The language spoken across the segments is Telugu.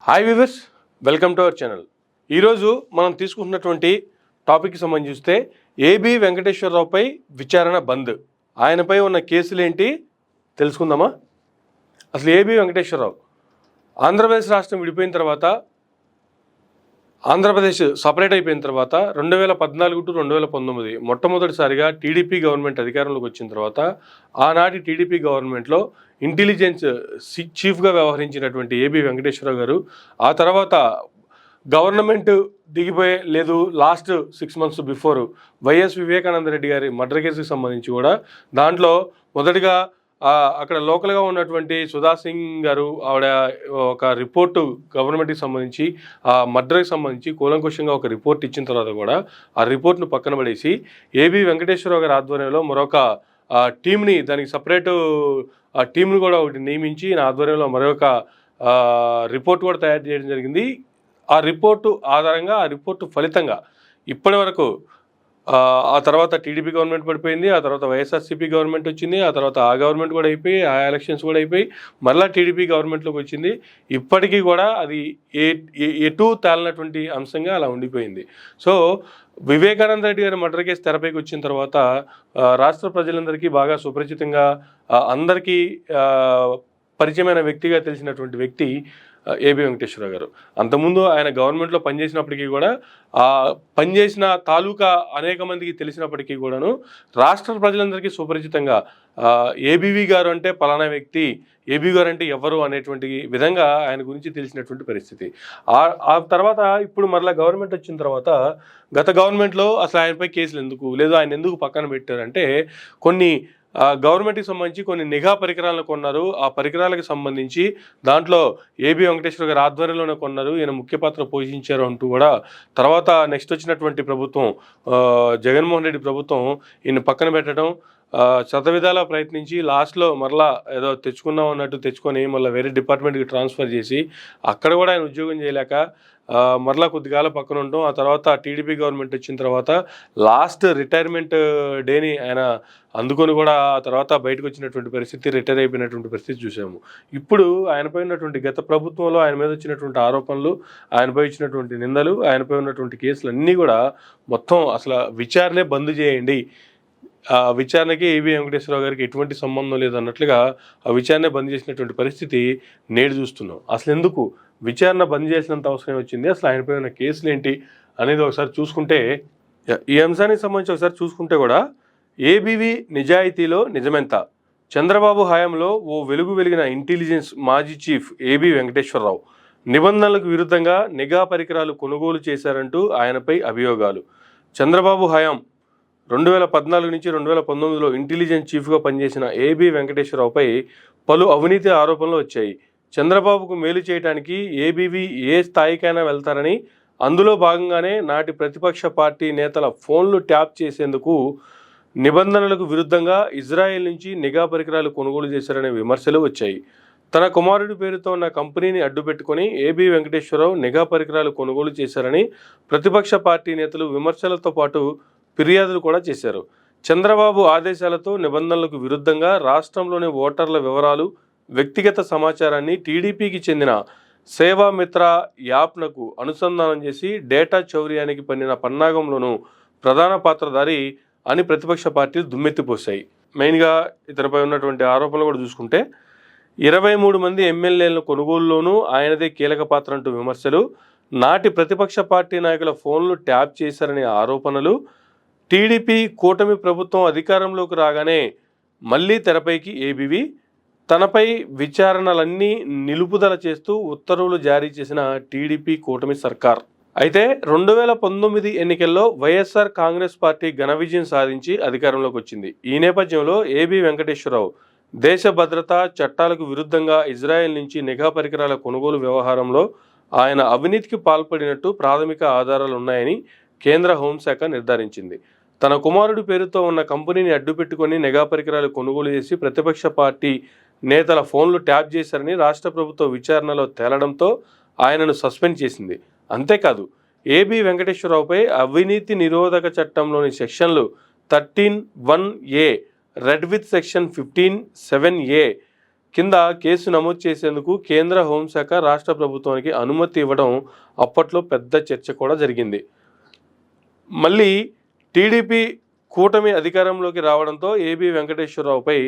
Hi viewers, welcome to our channel. ఈరోజు మనం తీసుకుంటున్నటువంటి టాపిక్కి సంబంధించి చూస్తే ఏబి వెంకటేశ్వరరావుపై విచారణ బంద్. ఆయనపై ఉన్న కేసులు ఏంటి తెలుసుకుందామా? అసలు ఏబి వెంకటేశ్వరరావు ఆంధ్రప్రదేశ్ రాష్ట్రం విడిపోయిన తర్వాత, ఆంధ్రప్రదేశ్ సపరేట్ అయిపోయిన తర్వాత 2014 టు 2019 మొట్టమొదటిసారిగా టీడీపీ గవర్నమెంట్ అధికారంలోకి వచ్చిన తర్వాత ఆనాటి టీడీపీ గవర్నమెంట్లో ఇంటెలిజెన్స్ చీఫ్గా వ్యవహరించినటువంటి ఏబి వెంకటేశ్వరరావు గారు ఆ తర్వాత గవర్నమెంట్ దిగిపోయే లేదు last 6 months before YS Vivekananda Reddy గారి మర్డర్ కేసుకి సంబంధించి కూడా దాంట్లో మొదటిగా అక్కడ లోకల్గా ఉన్నటువంటి సుధా సింగ్ గారు ఆవిడ ఒక రిపోర్టు గవర్నమెంట్కి సంబంధించి ఆ మర్డర్కి సంబంధించి కూలంకుషంగా ఒక రిపోర్ట్ ఇచ్చిన తర్వాత కూడా ఆ రిపోర్ట్ను పక్కన పడేసి ఏబి వెంకటేశ్వరరావు గారి ఆధ్వర్యంలో మరొక టీంని, దానికి సపరేటు ఆ టీంను కూడా ఒకటి నియమించి నా ఆధ్వర్యంలో మరొక రిపోర్ట్ కూడా తయారు చేయడం జరిగింది. ఆ రిపోర్టు ఆధారంగా, ఆ రిపోర్టు ఫలితంగా ఇప్పటి వరకు ఆ తర్వాత టీడీపీ గవర్నమెంట్ పడిపోయింది, ఆ తర్వాత వైఎస్ఆర్సీపీ గవర్నమెంట్ వచ్చింది, ఆ తర్వాత ఆ గవర్నమెంట్ కూడా అయిపోయి, ఆ ఎలక్షన్స్ కూడా అయిపోయి మళ్ళీ టీడీపీ గవర్నమెంట్లోకి వచ్చింది. ఇప్పటికీ కూడా అది ఎటు తేలినటువంటి అంశంగా అలా ఉండిపోయింది. సో వివేకానంద రెడ్డి గారి మర్డర్ కేసు తెరపైకి వచ్చిన తర్వాత రాష్ట్ర ప్రజలందరికీ బాగా సుపరిచితంగా, అందరికీ పరిచయమైన వ్యక్తిగా తెలిసినటువంటి వ్యక్తి ఏబి వెంకటేశ్వరరావు గారు. అంతకుముందు ఆయన గవర్నమెంట్లో పనిచేసినప్పటికీ కూడా ఆ పనిచేసిన తాలూకా అనేక మందికి తెలిసినప్పటికీ కూడాను రాష్ట్ర ప్రజలందరికీ సుపరిచితంగా ఏబీవీ గారు అంటే పలానా వ్యక్తి, ఏబీ గారు అంటే ఎవరు అనేటువంటి విధంగా ఆయన గురించి తెలిసినటువంటి పరిస్థితి. ఆ తర్వాత ఇప్పుడు మరలా గవర్నమెంట్ వచ్చిన తర్వాత గత గవర్నమెంట్లో అసలు ఆయనపై కేసులు ఎందుకు లేదు, ఆయన ఎందుకు పక్కన పెట్టారంటే కొన్ని గవర్నమెంట్కి సంబంధించి కొన్ని నిఘా పరికరాలను కొన్నారు. ఆ పరికరాలకు సంబంధించి దాంట్లో ఏబి వెంకటేశ్వర గారి ఆధ్వర్యంలోనే కొన్నారు, ఈయన ముఖ్య పాత్ర పోషించారు అంటూ కూడా తర్వాత నెక్స్ట్ వచ్చినటువంటి ప్రభుత్వం, జగన్మోహన్ రెడ్డి ప్రభుత్వం ఈయన పక్కన పెట్టడం, శతవిధాలా ప్రయత్నించి లాస్ట్లో మరలా ఏదో తెచ్చుకున్నాం అన్నట్టు తెచ్చుకొని మళ్ళీ వేరే డిపార్ట్మెంట్కి ట్రాన్స్ఫర్ చేసి అక్కడ కూడా ఆయన ఉద్యోగం చేయలేక మరలా కొద్దిగాల పక్కన ఉండడం. ఆ తర్వాత టీడీపీ గవర్నమెంట్ వచ్చిన తర్వాత లాస్ట్ రిటైర్మెంట్ డేని ఆయన అందుకొని కూడా ఆ తర్వాత బయటకు వచ్చినటువంటి పరిస్థితి, రిటైర్ అయిపోయినటువంటి పరిస్థితి చూసాము. ఇప్పుడు ఆయనపై ఉన్నటువంటి గత ప్రభుత్వంలో ఆయన మీద వచ్చినటువంటి ఆరోపణలు, ఆయనపై ఇచ్చినటువంటి నిందలు, ఆయనపై ఉన్నటువంటి కేసులు అన్నీ కూడా మొత్తం అసలు విచారణే బంద్ చేయండి, ఆ విచారణకి ఏబి వెంకటేశ్వరరావు గారికి ఎటువంటి సంబంధం లేదన్నట్లుగా ఆ విచారణ బంద్ చేసినటువంటి పరిస్థితి నేడు చూస్తున్నాం. అసలు ఎందుకు విచారణ బంద్ చేసినంత అవసరం వచ్చింది, అసలు ఆయనపై ఉన్న కేసులు ఏంటి అనేది ఒకసారి చూసుకుంటే, ఈ అంశానికి సంబంధించి ఒకసారి చూసుకుంటే కూడా ఏబీవీ నిజాయితీలో నిజమెంత, చంద్రబాబు హయాంలో ఓ వెలుగు వెలిగిన ఇంటెలిజెన్స్ మాజీ చీఫ్ ఏబి వెంకటేశ్వరరావు నిబంధనలకు విరుద్ధంగా నిఘా పరికరాలు కొనుగోలు చేశారంటూ ఆయనపై అభియోగాలు. చంద్రబాబు హయాం 2014 నుంచి 2019లో ఇంటెలిజెన్స్ చీఫ్గా పనిచేసిన ఏబి వెంకటేశ్వరరావుపై పలు అవినీతి ఆరోపణలు వచ్చాయి. చంద్రబాబుకు మేలు చేయడానికి ఏబీవీ ఏ స్థాయికైనా వెళ్తారని, అందులో భాగంగానే నాటి ప్రతిపక్ష పార్టీ నేతల ఫోన్లు ట్యాప్ చేసేందుకు నిబంధనలకు విరుద్ధంగా ఇజ్రాయెల్ నుంచి నిఘా పరికరాలు కొనుగోలు చేశారనే విమర్శలు వచ్చాయి. తన కుమారుడి పేరుతో ఉన్న కంపెనీని అడ్డుపెట్టుకుని ఏబి వెంకటేశ్వరరావు నిఘా పరికరాలు కొనుగోలు చేశారని ప్రతిపక్ష పార్టీ నేతలు విమర్శలతో పాటు ఫిర్యాదులు కూడా చేశారు. చంద్రబాబు ఆదేశాలతో నిబంధనలకు విరుద్ధంగా రాష్ట్రంలోని ఓటర్ల వివరాలు, వ్యక్తిగత సమాచారాన్ని టీడీపీకి చెందిన సేవామిత్ర యాప్నకు అనుసంధానం చేసి డేటా చౌర్యానికి పన్నిన పన్నాగంలోనూ ప్రధాన పాత్రధారి అని ప్రతిపక్ష పార్టీలు దుమ్మెత్తిపోశాయి. మెయిన్గా ఇతనిపై ఉన్నటువంటి ఆరోపణలు కూడా చూసుకుంటే 23 మంది ఎమ్మెల్యేలను కొనుగోలులోనూ ఆయనదే కీలక పాత్ర అంటూ విమర్శలు, నాటి ప్రతిపక్ష పార్టీ నాయకుల ఫోన్లు ట్యాప్ చేశారనే ఆరోపణలు, టీడీపీ కూటమి ప్రభుత్వం అధికారంలోకి రాగానే మళ్ళీ తెరపైకి ఏబీవీ, తనపై విచారణలన్నీ నిలుపుదల చేస్తూ ఉత్తర్వులు జారీ చేసిన టీడీపీ కూటమి సర్కార్. అయితే 2019 ఎన్నికల్లో వైఎస్ఆర్ కాంగ్రెస్ పార్టీ ఘన విజయం సాధించి అధికారంలోకి వచ్చింది. ఈ నేపథ్యంలో ఏబి వెంకటేశ్వరరావు దేశ భద్రతా చట్టాలకు విరుద్ధంగా ఇజ్రాయెల్ నుంచి నిఘా పరికరాల కొనుగోలు వ్యవహారంలో ఆయన అవినీతికి పాల్పడినట్టు ప్రాథమిక ఆధారాలు ఉన్నాయని కేంద్ర హోంశాఖ నిర్ధారించింది. తన కుమారుడి పేరుతో ఉన్న కంపెనీని అడ్డుపెట్టుకుని నిఘా పరికరాలు కొనుగోలు చేసి ప్రతిపక్ష పార్టీ నేతల ఫోన్లు ట్యాప్ చేశారని రాష్ట్ర ప్రభుత్వ విచారణలో తేలడంతో ఆయనను సస్పెండ్ చేసింది. అంతేకాదు ఏబి వెంకటేశ్వరరావుపై అవినీతి నిరోధక చట్టంలోని సెక్షన్లు 13(1)(a) red with section 15(7)(a) కింద కేసు నమోదు చేసేందుకు కేంద్ర హోంశాఖ రాష్ట్ర ప్రభుత్వానికి అనుమతి ఇవ్వడం అప్పట్లో పెద్ద చర్చ కూడా జరిగింది. మళ్ళీ టీడీపీ కూటమి అధికారంలోకి రావడంతో ఏబి వెంకటేశ్వరరావుపై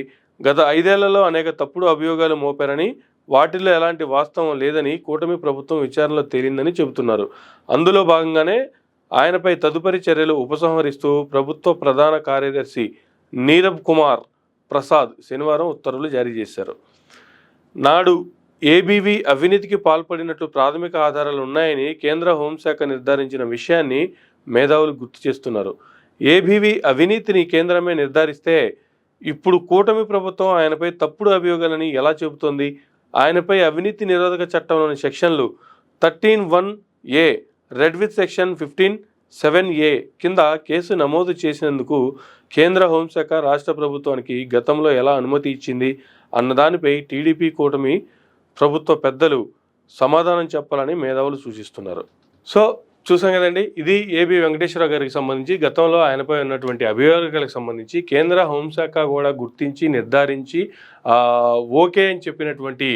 గత 5 ఏళ్లలో అనేక తప్పుడు అభియోగాలు మోపారని, వాటిల్లో ఎలాంటి వాస్తవం లేదని కూటమి ప్రభుత్వం విచారణలో తేలిందని చెబుతున్నారు. అందులో భాగంగానే ఆయనపై తదుపరి చర్యలు ఉపసంహరిస్తూ ప్రభుత్వ ప్రధాన కార్యదర్శి నీరబ్ కుమార్ ప్రసాద్ శనివారం ఉత్తర్వులు జారీ చేశారు. నాడు ఏబీవీ అవినీతికి పాల్పడినట్లు ప్రాథమిక ఆధారాలు ఉన్నాయని కేంద్ర హోంశాఖ నిర్ధారించిన విషయాన్ని మేధావులు గుర్తు చేస్తున్నారు. ఏబీవీ అవినీతిని కేంద్రమే నిర్ధారిస్తే ఇప్పుడు కూటమి ప్రభుత్వం ఆయనపై తప్పుడు అభియోగాలని ఎలా చెబుతోంది? ఆయనపై అవినీతి నిరోధక చట్టంలోని సెక్షన్లు 13(1)(a) red with section 15(7)(a) కింద కేసు నమోదు చేసినందుకు కేంద్ర హోంశాఖ రాష్ట్ర ప్రభుత్వానికి గతంలో ఎలా అనుమతి ఇచ్చింది అన్నదానిపై టీడీపీ కూటమి ప్రభుత్వ పెద్దలు సమాధానం చెప్పాలని మేధావులు సూచిస్తున్నారు. సో చూసాం కదండి, ఇది ఏబి వెంకటేశ్వరరావు గారికి సంబంధించి గతంలో ఆయనపై ఉన్నటువంటి అభియోగాలకు సంబంధించి కేంద్ర హోంశాఖ కూడా గుర్తించి నిర్ధారించి ఓకే అని చెప్పినటువంటి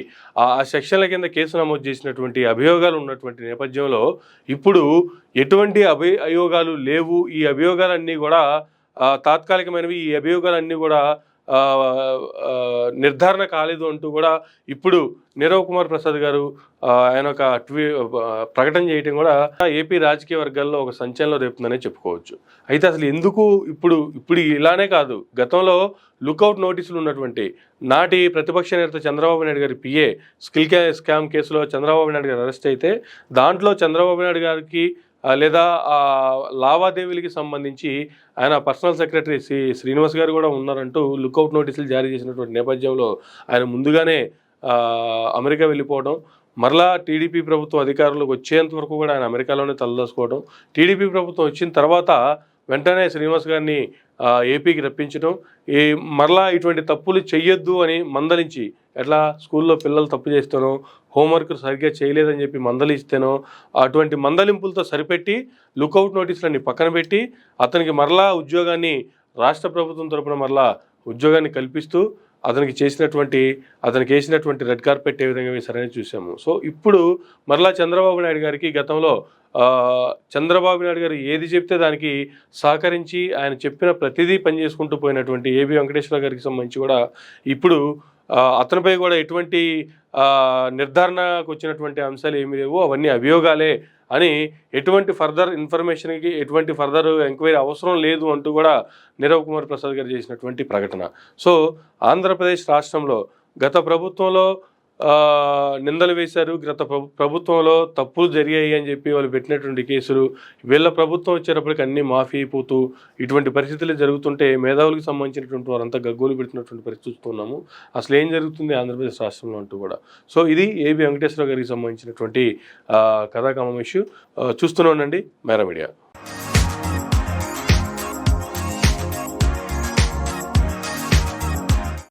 ఆ సెక్షన్ల కింద కేసు నమోదు చేసినటువంటి అభియోగాలు ఉన్నటువంటి నేపథ్యంలో ఇప్పుడు ఎటువంటి అభియోగాలు లేవు, ఈ అభియోగాలన్నీ కూడా తాత్కాలికమైనవి, ఈ అభియోగాలన్నీ కూడా నిర్ధారణ కాలేదు అంటూ కూడా ఇప్పుడు నీరవ్ కుమార్ ప్రసాద్ గారు ఆయన ఒక ప్రకటన చేయడం కూడా ఏపీ రాజకీయ వర్గాల్లో ఒక సంచలనం రేపుతుందనే చెప్పుకోవచ్చు. అయితే అసలు ఎందుకు ఇప్పుడు ఇలానే కాదు, గతంలో లుకౌట్ నోటీసులు ఉన్నటువంటి నాటి ప్రతిపక్ష నేత చంద్రబాబు నాయుడు గారి పిఏ స్కామ్ కేసులో చంద్రబాబు నాయుడు గారు అరెస్ట్ అయితే దాంట్లో చంద్రబాబు నాయుడు గారికి లేదా లావాదేవీలకి సంబంధించి ఆయన పర్సనల్ సెక్రటరీ శ్రీనివాస్ గారు కూడా ఉన్నారంటూ లుకౌట్ నోటీసులు జారీ చేసినటువంటి నేపథ్యంలో ఆయన ముందుగానే అమెరికా వెళ్ళిపోవడం, మరలా టీడీపీ ప్రభుత్వం అధికారంలోకి వచ్చేంత వరకు కూడా ఆయన అమెరికాలోనే తలదోసుకోవడం, టీడీపీ ప్రభుత్వం వచ్చిన తర్వాత వెంటనే శ్రీనివాస్ గారిని ఏపీకి రప్పించడం, మరలా ఇటువంటి తప్పులు చెయ్యొద్దు అని మందలించి, ఎట్లా స్కూల్లో పిల్లలు తప్పు చేస్తానో హోంవర్క్ సరిగ్గా చేయలేదని చెప్పి మందలిస్తేనో అటువంటి మందలింపులతో సరిపెట్టి లుకౌట్ నోటీసులన్నీ పక్కన పెట్టి అతనికి మరలా ఉద్యోగాన్ని రాష్ట్ర ప్రభుత్వం తరపున మరలా ఉద్యోగాన్ని కల్పిస్తూ అతనికి వేసినటువంటి రెడ్ కార్పెట్ ఏ విధంగా వేశారని చూసాము. సో ఇప్పుడు మరలా చంద్రబాబు నాయుడు గారికి గతంలో చంద్రబాబు నాయుడు గారు ఏది చెప్తే దానికి సహకరించి ఆయన చెప్పిన ప్రతిదీ పనిచేసుకుంటూ పోయినటువంటి ఏబి వెంకటేశ్వర గారికి సంబంధించి కూడా ఇప్పుడు అతనిపై కూడా ఎటువంటి నిర్ధారణకు వచ్చినటువంటి అంశాలు ఏమీ లేవు, అవన్నీ అభియోగాలే అని ఎటువంటి ఫర్దర్ ఇన్ఫర్మేషన్కి ఎటువంటి ఫర్దర్ ఎంక్వైరీ అవసరం లేదు అంటూ కూడా నీరవ్ కుమార్ ప్రసాద్ గారు చేసినటువంటి ప్రకటన. సో ఆంధ్రప్రదేశ్ రాష్ట్రంలో గత ప్రభుత్వంలో నిందలు వేశారు, గత ప్రభుత్వంలో తప్పులు జరిగాయి అని చెప్పి వాళ్ళు పెట్టినటువంటి కేసులు వీళ్ళ ప్రభుత్వం వచ్చేటప్పటికి అన్నీ మాఫీ అయిపోతూ ఇటువంటి పరిస్థితులు జరుగుతుంటే మేధావులకు సంబంధించినటువంటి వారంతా గగ్గోలు పెడుతున్నటువంటి పరిస్థితి చూస్తున్నాము. అసలు ఏం జరుగుతుంది ఆంధ్రప్రదేశ్ రాష్ట్రంలో అంటూ కూడా. సో ఇది ఏబి వెంకటేశ్వర గారికి సంబంధించినటువంటి కథాకమం ఇష్యూ. చూస్తూనే ఉండండి మేరా మీడియా.